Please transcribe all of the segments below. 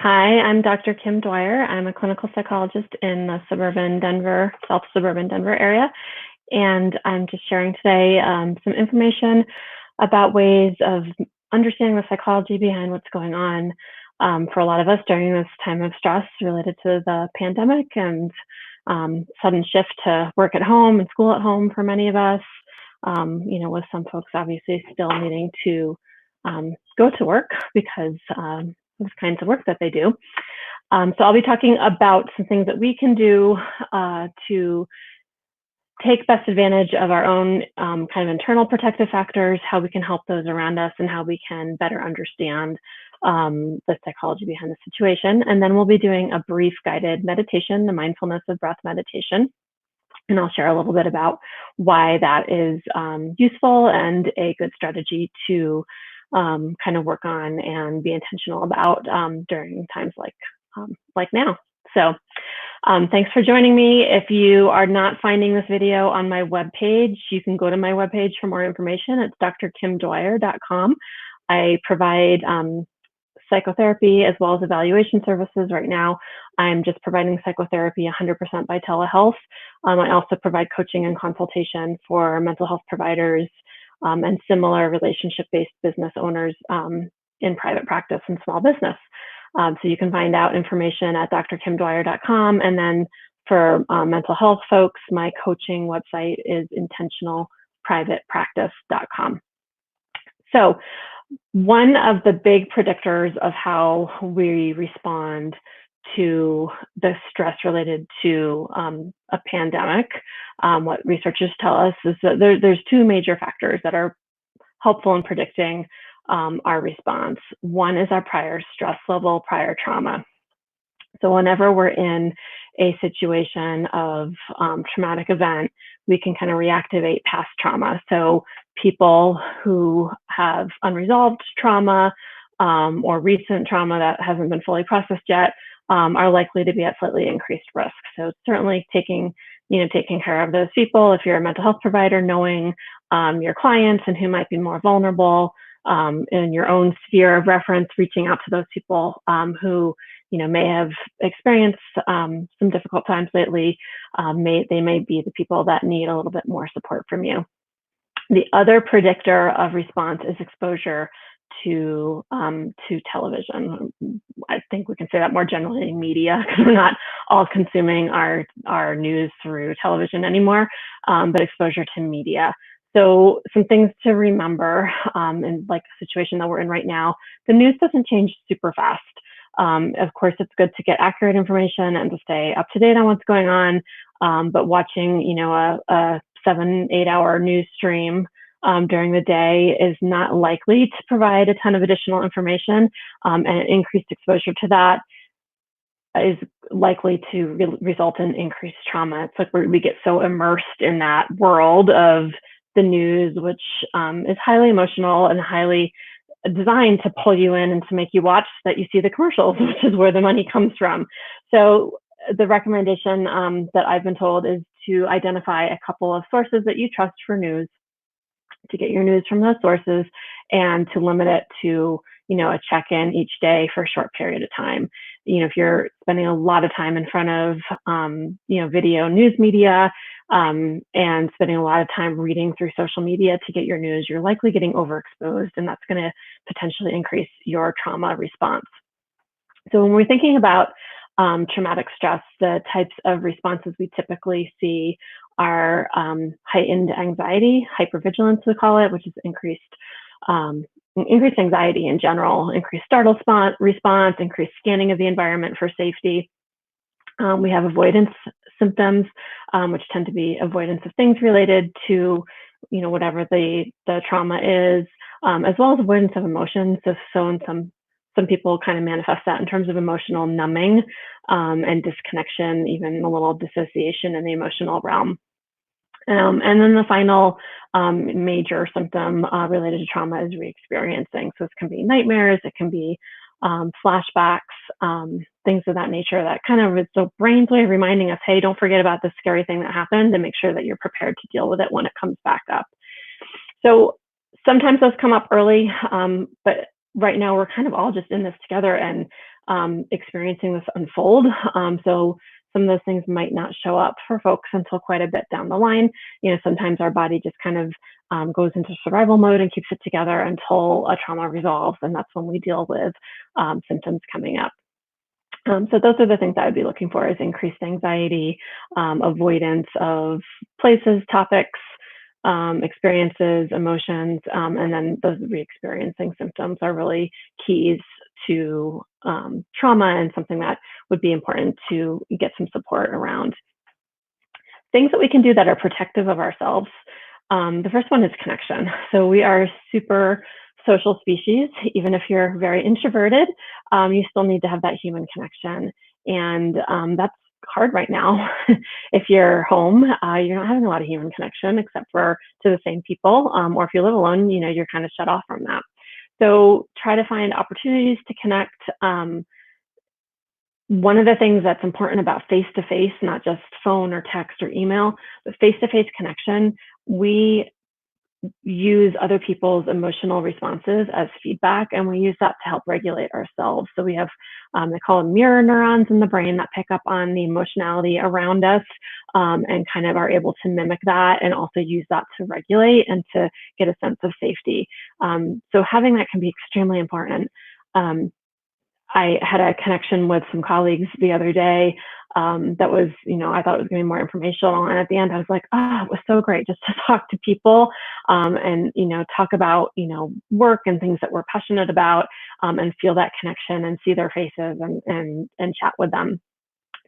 Hi, I'm Dr. Kim Dwyer. I'm a clinical psychologist in the South suburban Denver area, and I'm just sharing today some information about ways of understanding the psychology behind what's going on for a lot of us during this time of stress related to the pandemic and sudden shift to work at home and school at home for many of us. With some folks obviously still needing to go to work because those kinds of work that they do. So I'll be talking about some things that we can do to take best advantage of our own kind of internal protective factors, how we can help those around us, and how we can better understand the psychology behind the situation. And then we'll be doing a brief guided meditation, the mindfulness of breath meditation. And I'll share a little bit about why that is useful and a good strategy to kind of work on and be intentional about during times like now. So thanks for joining me. If you are not finding this video on my webpage, you can go to my webpage for more information. It's drkimdwyer.com. I provide psychotherapy as well as evaluation services. Right now, I'm just providing psychotherapy 100% by telehealth. I also provide coaching and consultation for mental health providers and similar relationship-based business owners in private practice and small business. So you can find out information at drkimdwyer.com. And then for mental health folks, my coaching website is intentionalprivatepractice.com. So one of the big predictors of how we respond to the stress related to a pandemic, what researchers tell us is that there's two major factors that are helpful in predicting our response. One is our prior stress level, prior trauma. So whenever we're in a situation of traumatic event, we can kind of reactivate past trauma. So people who have unresolved trauma or recent trauma that hasn't been fully processed yet are likely to be at slightly increased risk. So certainly taking care of those people. If you're a mental health provider, knowing your clients and who might be more vulnerable in your own sphere of reference, reaching out to those people who may have experienced some difficult times lately. They may be the people that need a little bit more support from you. The other predictor of response is exposure to television. I think we can say that more generally in media, because we're not all consuming our news through television anymore, but exposure to media. So some things to remember in like the situation that we're in right now, the news doesn't change super fast. Of course, it's good to get accurate information and to stay up to date on what's going on, but watching a 7-8 hour news stream during the day is not likely to provide a ton of additional information, and an increased exposure to that is likely to result in increased trauma. It's like we get so immersed in that world of the news, which is highly emotional and highly designed to pull you in and to make you watch, that you see the commercials, which is where the money comes from. So the recommendation that I've been told is to identify a couple of sources that you trust for news, to get your news from those sources, and to limit it to a check-in each day for a short period of time. If you're spending a lot of time in front of video news media and spending a lot of time reading through social media to get your news, you're likely getting overexposed, and that's going to potentially increase your trauma response. So when we're thinking about traumatic stress, the types of responses we typically see are heightened anxiety, hypervigilance we call it, which is increased anxiety in general, increased startle response, increased scanning of the environment for safety. We have avoidance symptoms, which tend to be avoidance of things related to whatever the trauma is, as well as avoidance of emotions. So in some people kind of manifest that in terms of emotional numbing and disconnection, even a little dissociation in the emotional realm. And then the final major symptom related to trauma is re-experiencing. So this can be nightmares, it can be flashbacks, things of that nature. That kind of is the brain's way of reminding us, hey, don't forget about this scary thing that happened, and make sure that you're prepared to deal with it when it comes back up. So sometimes those come up early, but right now we're kind of all just in this together and experiencing this unfold. So some of those things might not show up for folks until quite a bit down the line. Sometimes our body just kind of goes into survival mode and keeps it together until a trauma resolves, and that's when we deal with symptoms coming up. So those are the things I would be looking for: is increased anxiety, avoidance of places, topics, experiences, emotions, and then those re-experiencing symptoms are really keys to trauma, and something that would be important to get some support around. Things that we can do that are protective of ourselves. The first one is connection. So we are super social species. Even if you're very introverted, you still need to have that human connection. And that's hard right now. If you're home, you're not having a lot of human connection except for to the same people. Or if you live alone, you're kind of shut off from that. So try to find opportunities to connect. One of the things that's important about face-to-face, not just phone or text or email, but face-to-face connection, we use other people's emotional responses as feedback, and we use that to help regulate ourselves. So we have, they call them mirror neurons in the brain that pick up on the emotionality around us, and kind of are able to mimic that and also use that to regulate and to get a sense of safety. So having that can be extremely important. I had a connection with some colleagues the other day that was, I thought it was going to be more informational. And at the end, I was like, it was so great just to talk to people and, talk about, work and things that we're passionate about, and feel that connection and see their faces and chat with them.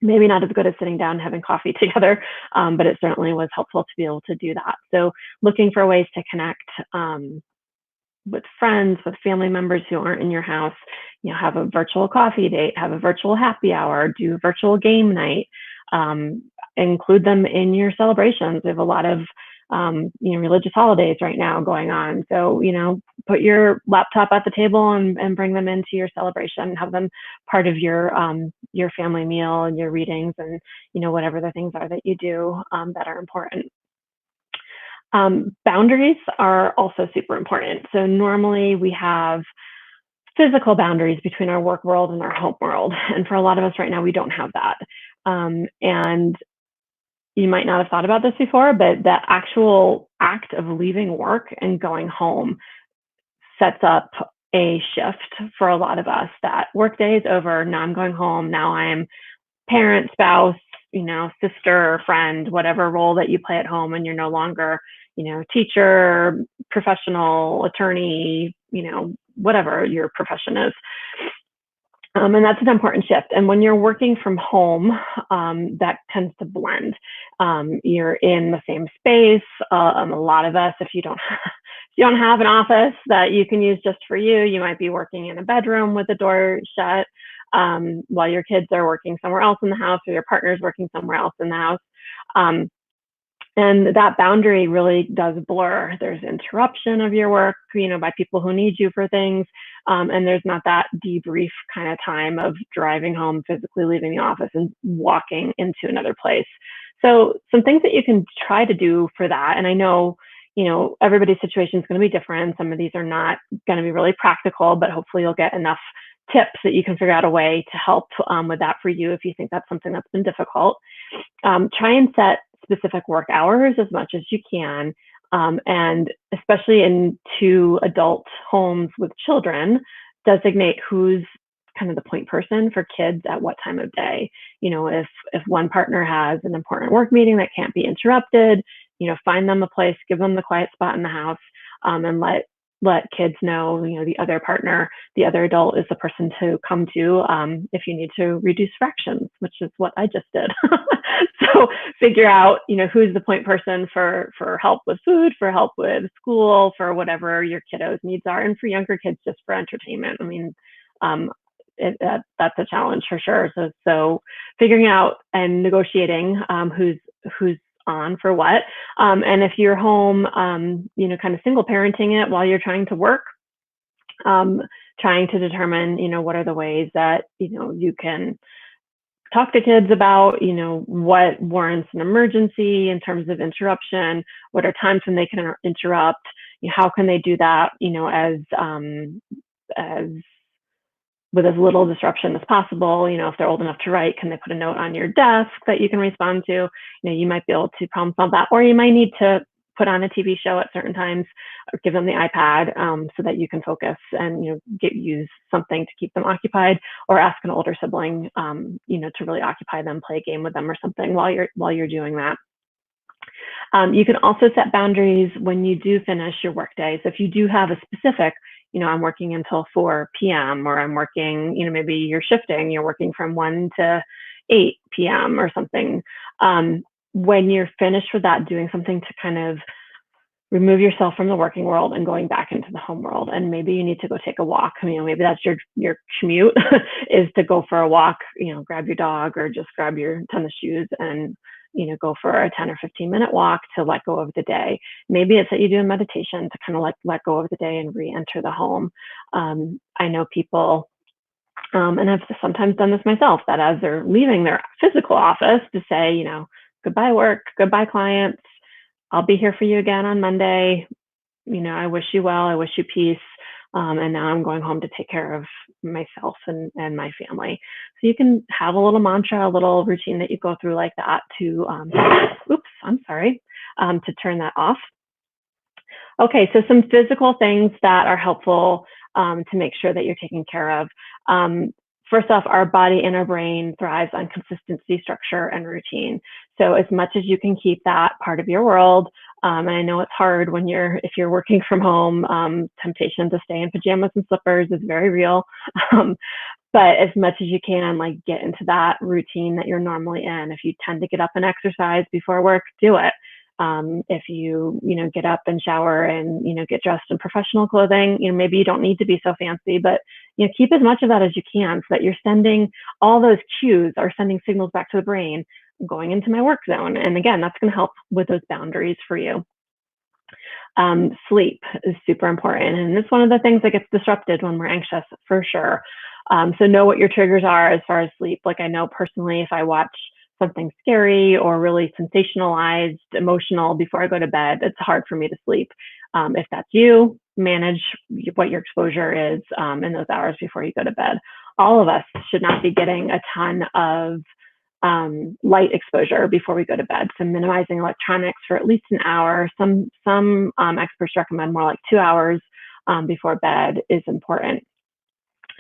Maybe not as good as sitting down and having coffee together, but it certainly was helpful to be able to do that. So looking for ways to connect with friends, with family members who aren't in your house, have a virtual coffee date, have a virtual happy hour, do a virtual game night, include them in your celebrations. We have a lot of, religious holidays right now going on. So, put your laptop at the table and bring them into your celebration, have them part of your family meal and your readings and, whatever the things are that you do that are important. Boundaries are also super important. So normally we have physical boundaries between our work world and our home world. And for a lot of us right now, we don't have that. And you might not have thought about this before, but the actual act of leaving work and going home sets up a shift for a lot of us. That work day is over. Now I'm going home. Now I'm parent, spouse, sister, friend, whatever role that you play at home, and you're no longer, teacher, professional, attorney, whatever your profession is. And that's an important shift. And when you're working from home, that tends to blend. You're in the same space. A lot of us, if you don't have an office that you can use just for you, you might be working in a bedroom with the door shut, while your kids are working somewhere else in the house, or your partner's working somewhere else in the house. And that boundary really does blur. There's interruption of your work, by people who need you for things. And there's not that debrief kind of time of driving home, physically leaving the office and walking into another place. So some things that you can try to do for that. And I know, everybody's situation is going to be different. Some of these are not going to be really practical, but hopefully you'll get enough tips that you can figure out a way to help with that for you if you think that's something that's been difficult. Try and set specific work hours as much as you can. And especially in 2 adult homes with children, designate who's kind of the point person for kids at what time of day. If one partner has an important work meeting that can't be interrupted, find them a place, give them the quiet spot in the house, and let kids know, the other partner, the other adult is the person to come to if you need to reduce fractions, which is what I just did. So figure out, who's the point person for help with food, for help with school, for whatever your kiddos' needs are, and for younger kids, just for entertainment. I mean, that's a challenge for sure. So figuring out and negotiating who's on for what. And if you're home, kind of single parenting it while you're trying to work, trying to determine, what are the ways that, you can talk to kids about, what warrants an emergency in terms of interruption, what are times when they can interrupt, how can they do that, as as with as little disruption as possible. If they're old enough to write, can they put a note on your desk that you can respond to? You might be able to problem solve that, or you might need to put on a TV show at certain times, or give them the iPad so that you can focus and use something to keep them occupied, or ask an older sibling to really occupy them, play a game with them or something while you're doing that. You can also set boundaries when you do finish your workday. So if you do have a specific, I'm working until 4 p.m. or I'm working, maybe you're shifting, you're working from 1 to 8 p.m. or something. When you're finished with that, doing something to kind of remove yourself from the working world and going back into the home world. And maybe you need to go take a walk. Maybe that's your commute is to go for a walk, grab your dog or just grab your tennis shoes and, go for a 10 or 15-minute walk to let go of the day. Maybe it's that you do a meditation to kind of let go of the day and re-enter the home. I know people, and I've sometimes done this myself, that as they're leaving their physical office to say, goodbye work, goodbye clients, I'll be here for you again on Monday. I wish you well. I wish you peace. And now I'm going home to take care of myself and my family. So you can have a little mantra, a little routine that you go through like that to, to turn that off. Okay, so some physical things that are helpful to make sure that you're taking care of. First off, our body and our brain thrives on consistency, structure, and routine. So as much as you can keep that part of your world, and I know it's hard when if you're working from home, temptation to stay in pajamas and slippers is very real. But as much as you can, get into that routine that you're normally in. If you tend to get up and exercise before work, do it. If you, get up and shower and, get dressed in professional clothing, maybe you don't need to be so fancy, but, keep as much of that as you can so that you're sending all those cues or sending signals back to the brain, going into my work zone. And again, that's going to help with those boundaries for you. Sleep is super important. And it's one of the things that gets disrupted when we're anxious, for sure. So know what your triggers are as far as sleep. I know personally, if I watch something scary or really sensationalized, emotional before I go to bed, it's hard for me to sleep. If that's you, manage what your exposure is in those hours before you go to bed. All of us should not be getting a ton of light exposure before we go to bed. So minimizing electronics for at least an hour. Some experts recommend more like 2 hours before bed is important.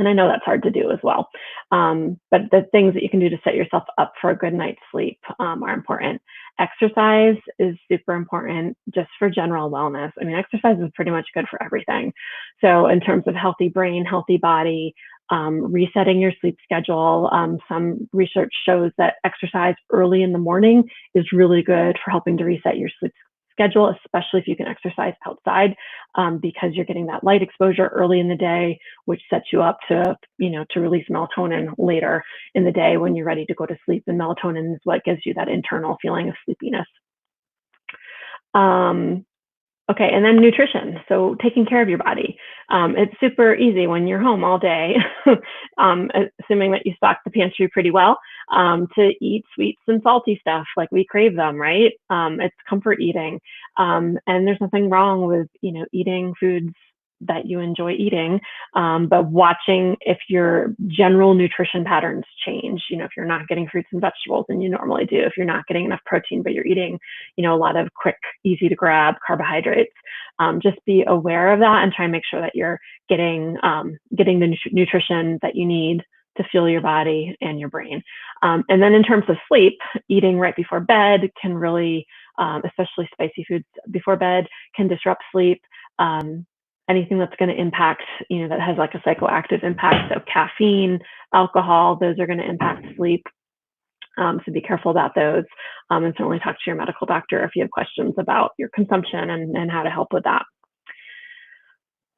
And I know that's hard to do as well. But the things that you can do to set yourself up for a good night's sleep are important. Exercise is super important just for general wellness. Exercise is pretty much good for everything. So in terms of healthy brain, healthy body, resetting your sleep schedule. Some research shows that exercise early in the morning is really good for helping to reset your sleep schedule, especially if you can exercise outside, because you're getting that light exposure early in the day, which sets you up to release melatonin later in the day when you're ready to go to sleep. And melatonin is what gives you that internal feeling of sleepiness. Okay, and then nutrition. So taking care of your body. It's super easy when you're home all day, assuming that you stock the pantry pretty well, to eat sweets and salty stuff. We crave them, right? It's comfort eating. And there's nothing wrong with, eating foods that you enjoy eating, but watching if your general nutrition patterns change. If you're not getting fruits and vegetables than you normally do, if you're not getting enough protein, but you're eating, a lot of quick, easy to grab carbohydrates, just be aware of that and try and make sure that you're getting the nutrition that you need to fuel your body and your brain. And then in terms of sleep, eating right before bed can really, especially spicy foods before bed, can disrupt sleep. Anything that's going to impact, that has a psychoactive impact, so caffeine, alcohol, those are going to impact sleep. So be careful about those, and certainly talk to your medical doctor if you have questions about your consumption and how to help with that.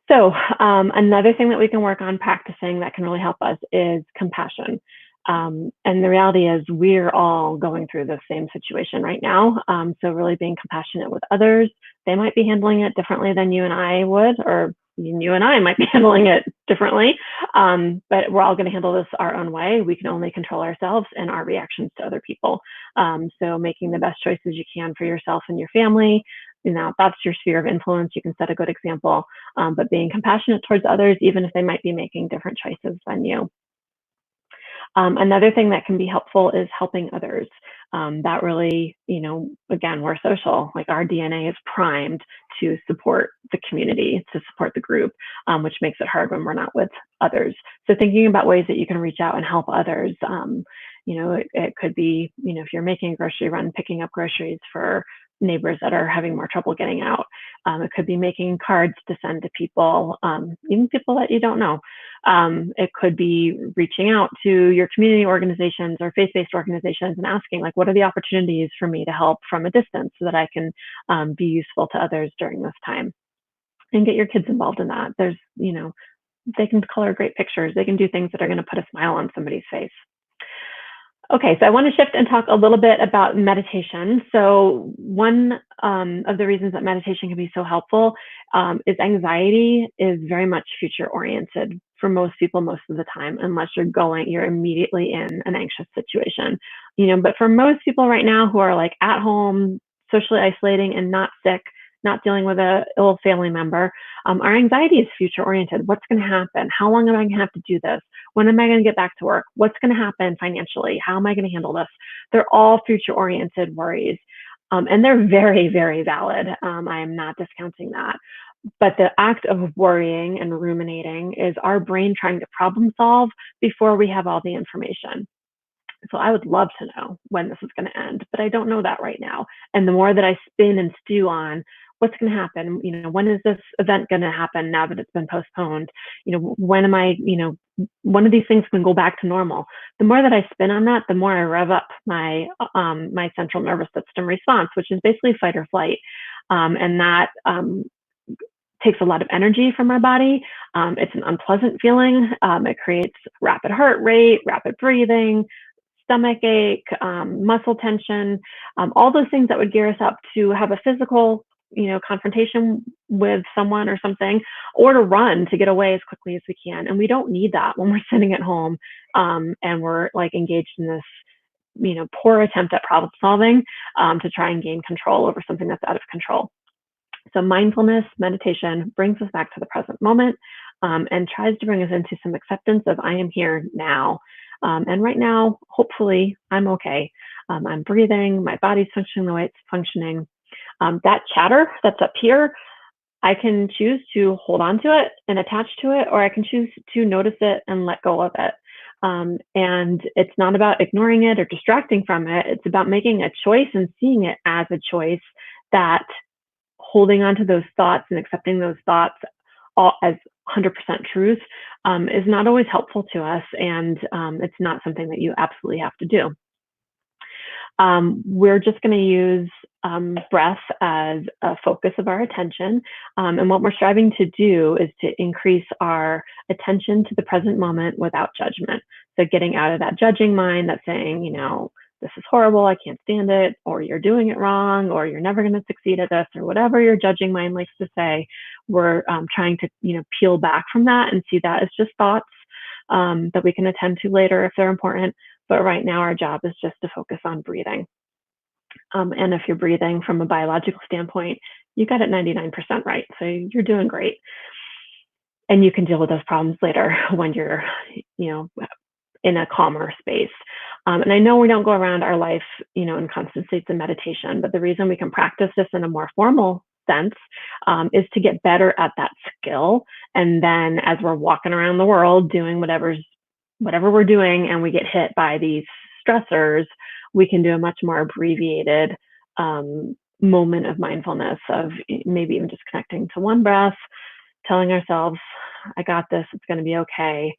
So another thing that we can work on practicing that can really help us is compassion. And the reality is we're all going through the same situation right now. So really being compassionate with others. They might be handling it differently than you and I would, or you and I might be handling it differently. But we're all going to handle this our own way. We can only control ourselves and our reactions to other people. So making the best choices you can for yourself and your family, that's your sphere of influence. You can set a good example, but being compassionate towards others, even if they might be making different choices than you. Another thing that can be helpful is helping others. That really, again, we're social. Like our DNA is primed to support the community, to support the group, which makes it hard when we're not with others. So thinking about ways that you can reach out and help others. It could be, if you're making a grocery run, picking up groceries for neighbors that are having more trouble getting out. It could be making cards to send to people, even people that you don't know. It could be reaching out to your community organizations or faith-based organizations and asking, like, what are the opportunities for me to help from a distance so that I can be useful to others during this time? And get your kids involved in that. They can color great pictures. They can do things that are going to put a smile on somebody's face. Okay, so I want to shift and talk a little bit about meditation. So one of the reasons that meditation can be so helpful is anxiety is very much future oriented for most people most of the time, unless you're immediately in an anxious situation. But for most people right now who are like at home, socially isolating and not sick, not dealing with a ill family member, our anxiety is future oriented. What's going to happen? How long am I going to have to do this? When am I going to get back to work? What's going to happen financially? How am I going to handle this? They're all future oriented worries. And they're very, very valid. I am not discounting that. But the act of worrying and ruminating is our brain trying to problem solve before we have all the information. So I would love to know when this is going to end, but I don't know that right now. And the more that I spin and stew on what's going to happen, when is this event going to happen now that it's been postponed? When am I, one of these things can go back to normal. The more that I spin on that, the more I rev up my central nervous system response, which is basically fight or flight. And that takes a lot of energy from our body. It's an unpleasant feeling. It creates rapid heart rate, rapid breathing, stomach ache, muscle tension, all those things that would gear us up to have a physical, confrontation with someone or something, or to run to get away as quickly as we can. And we don't need that when we're sitting at home and we're like engaged in this, poor attempt at problem solving to try and gain control over something that's out of control. So mindfulness meditation brings us back to the present moment and tries to bring us into some acceptance of I am here now. And right now, hopefully, I'm okay. I'm breathing, my body's functioning the way it's functioning. That chatter that's up here, I can choose to hold on to it and attach to it, or I can choose to notice it and let go of it. And it's not about ignoring it or distracting from it. It's about making a choice and seeing it as a choice, that holding on to those thoughts and accepting those thoughts all as 100% truth is not always helpful to us, and it's not something that you absolutely have to do. We're just going to use breath as a focus of our attention, and what we're striving to do is to increase our attention to the present moment without judgment. So getting out of that judging mind that's saying, this is horrible, I can't stand it, or you're doing it wrong, or you're never going to succeed at this, or whatever your judging mind likes to say. We're trying to, peel back from that and see that as just thoughts that we can attend to later if they're important. But right now, our job is just to focus on breathing. And if you're breathing from a biological standpoint, you got it 99% right. So you're doing great. And you can deal with those problems later when you're, in a calmer space. And I know we don't go around our life, in constant states of meditation, but the reason we can practice this in a more formal sense is to get better at that skill. And then as we're walking around the world doing whatever we're doing and we get hit by these stressors, we can do a much more abbreviated moment of mindfulness, of maybe even just connecting to one breath, telling ourselves, I got this, it's going to be okay.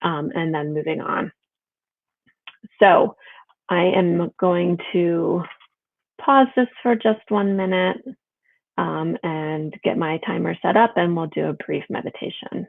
And then moving on. So I am going to pause this for just 1 minute and get my timer set up, and we'll do a brief meditation.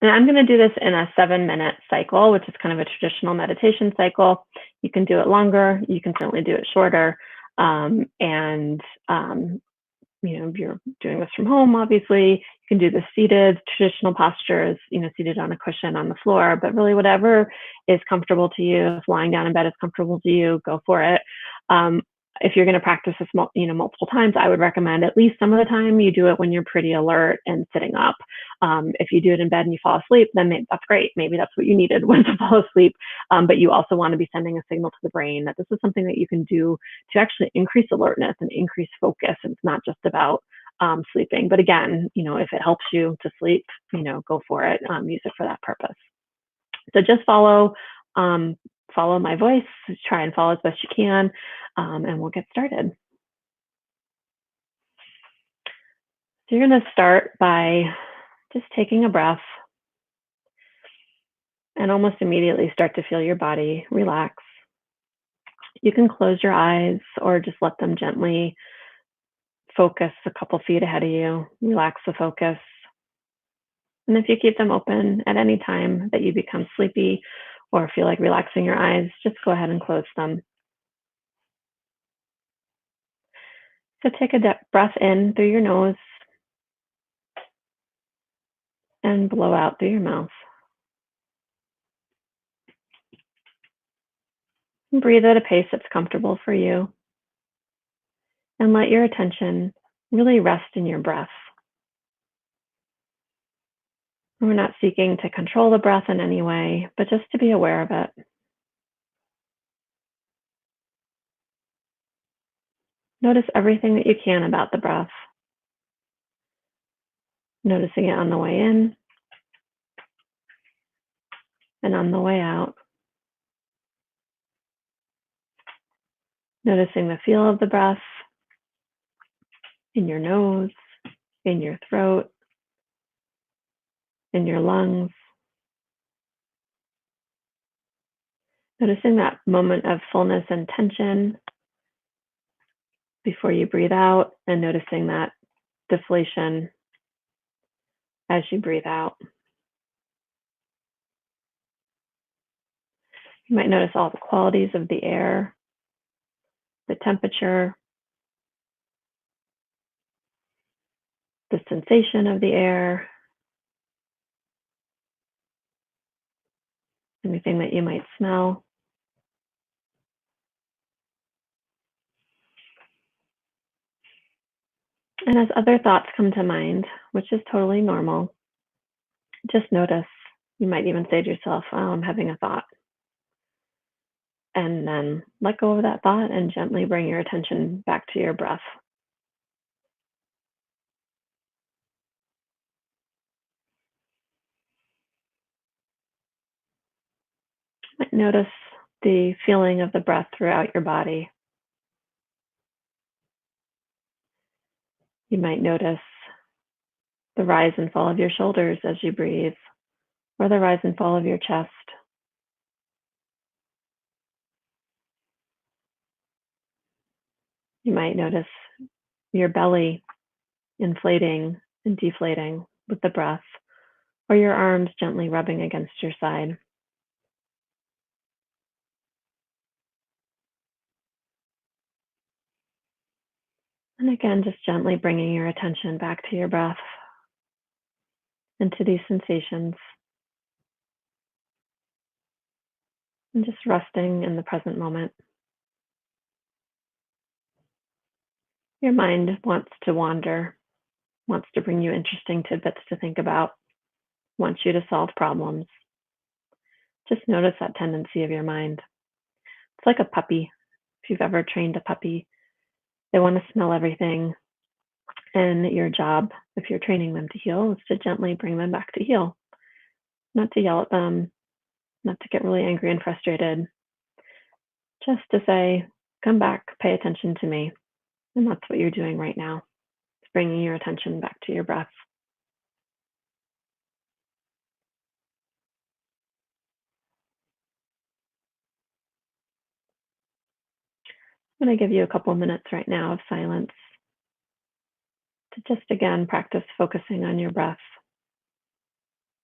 And I'm going to do this in a 7-minute cycle, which is kind of a traditional meditation cycle. You can do it longer. You can certainly do it shorter. And if you're doing this from home, obviously, you can do the seated traditional postures, seated on a cushion on the floor, but really whatever is comfortable to you. If lying down in bed is comfortable to you, go for it. Um, if you're going to practice this, multiple times, I would recommend at least some of the time you do it when you're pretty alert and sitting up. If you do it in bed and you fall asleep, then that's great. Maybe that's what you needed was to fall asleep. But you also want to be sending a signal to the brain that this is something that you can do to actually increase alertness and increase focus. And it's not just about sleeping. But again, if it helps you to sleep, go for it. Use it for that purpose. So just follow my voice, try and follow as best you can, and we'll get started. So you're going to start by just taking a breath and almost immediately start to feel your body relax. You can close your eyes or just let them gently focus a couple feet ahead of you. Relax the focus. And if you keep them open at any time that you become sleepy or feel like relaxing your eyes, just go ahead and close them. So take a breath in through your nose and blow out through your mouth. And breathe at a pace that's comfortable for you. And let your attention really rest in your breath. We're not seeking to control the breath in any way, but just to be aware of it. Notice everything that you can about the breath. Noticing it on the way in and on the way out. Noticing the feel of the breath in your nose, in your throat, in your lungs. Noticing that moment of fullness and tension before you breathe out, and noticing that deflation as you breathe out. You might notice all the qualities of the air, the temperature, the sensation of the air, anything that you might smell. And as other thoughts come to mind, which is totally normal, just notice. You might even say to yourself, oh, I'm having a thought. And then let go of that thought and gently bring your attention back to your breath. You might notice the feeling of the breath throughout your body. You might notice the rise and fall of your shoulders as you breathe, or the rise and fall of your chest. You might notice your belly inflating and deflating with the breath, or your arms gently rubbing against your side. And again, just gently bringing your attention back to your breath and to these sensations, and just resting in the present moment. Your mind wants to wander, wants to bring you interesting tidbits to think about, wants you to solve problems. Just notice that tendency of your mind. It's like a puppy. If you've ever trained a puppy, they want to smell everything. And your job, if you're training them to heel, is to gently bring them back to heel. Not to yell at them, not to get really angry and frustrated. Just to say, come back, pay attention to me. And that's what you're doing right now. It's bringing your attention back to your breath. I'm going to give you a couple of minutes right now of silence to just again practice focusing on your breath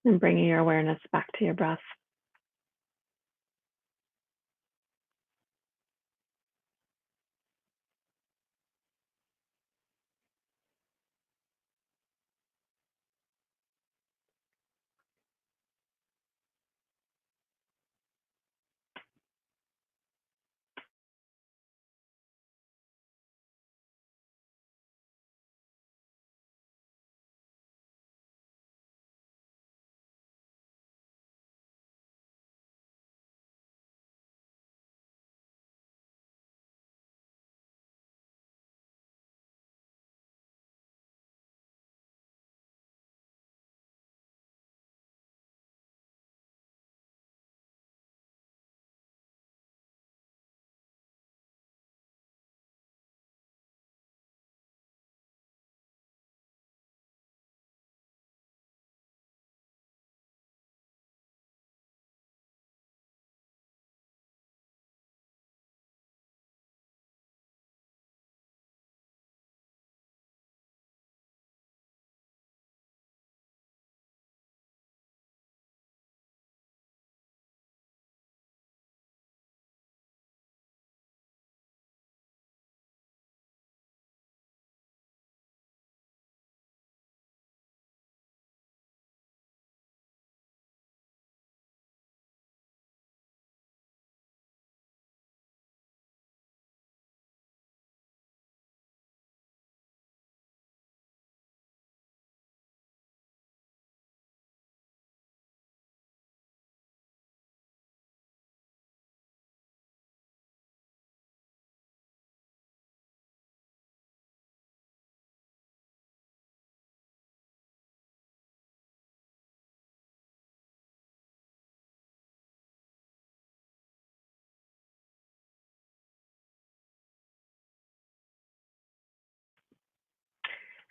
and bringing your awareness back to your breath.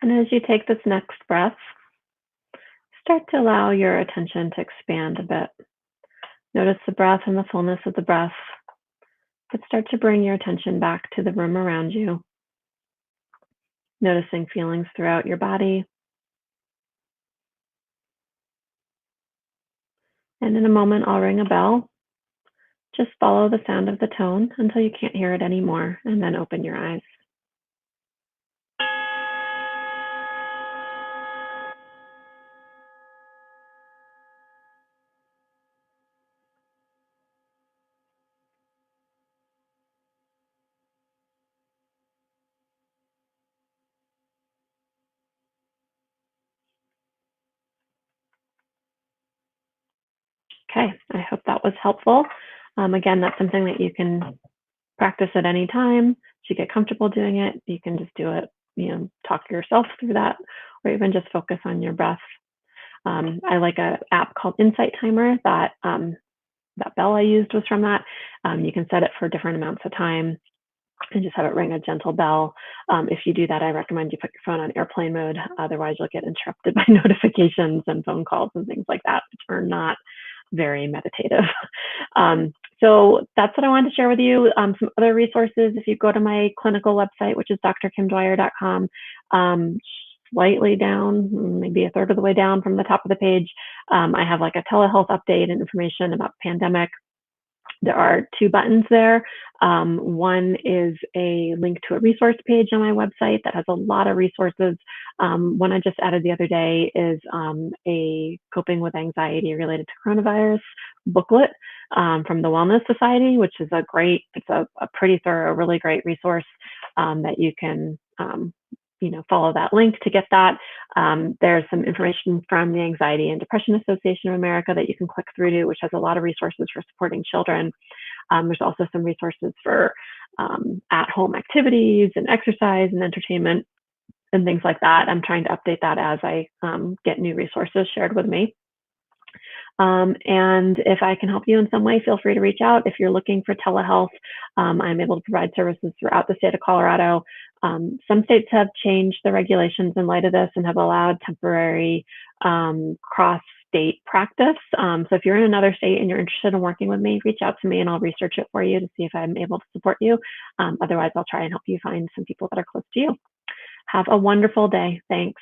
And as you take this next breath, start to allow your attention to expand a bit. Notice the breath and the fullness of the breath, but start to bring your attention back to the room around you, noticing feelings throughout your body. And in a moment, I'll ring a bell. Just follow the sound of the tone until you can't hear it anymore, and then open your eyes. Okay, I hope that was helpful. Again, that's something that you can practice at any time. If you get comfortable doing it, you can just do it, talk yourself through that, or even just focus on your breath. I like an app called Insight Timer that bell I used was from that. You can set it for different amounts of time and just have it ring a gentle bell. If you do that, I recommend you put your phone on airplane mode. Otherwise, you'll get interrupted by notifications and phone calls and things like that, which are not very meditative. So that's what I wanted to share with you. Some other resources, if you go to my clinical website, which is drkimdwyer.com, slightly down, maybe a third of the way down from the top of the page, I have like a telehealth update and information about the pandemic. There are two buttons there. One is a link to a resource page on my website that has a lot of resources. One I just added the other day is a coping with anxiety related to coronavirus booklet from the Wellness Society, which is it's a pretty thorough, really great resource that you can follow that link to get that. There's some information from the Anxiety and Depression Association of America that you can click through to, which has a lot of resources for supporting children. There's also some resources for at-home activities and exercise and entertainment and things like that. I'm trying to update that as I get new resources shared with me. And if I can help you in some way, feel free to reach out. If you're looking for telehealth, I'm able to provide services throughout the state of Colorado. Some states have changed the regulations in light of this and have allowed temporary cross-state practice. So if you're in another state and you're interested in working with me, reach out to me and I'll research it for you to see if I'm able to support you. Otherwise, I'll try and help you find some people that are close to you. Have a wonderful day. Thanks.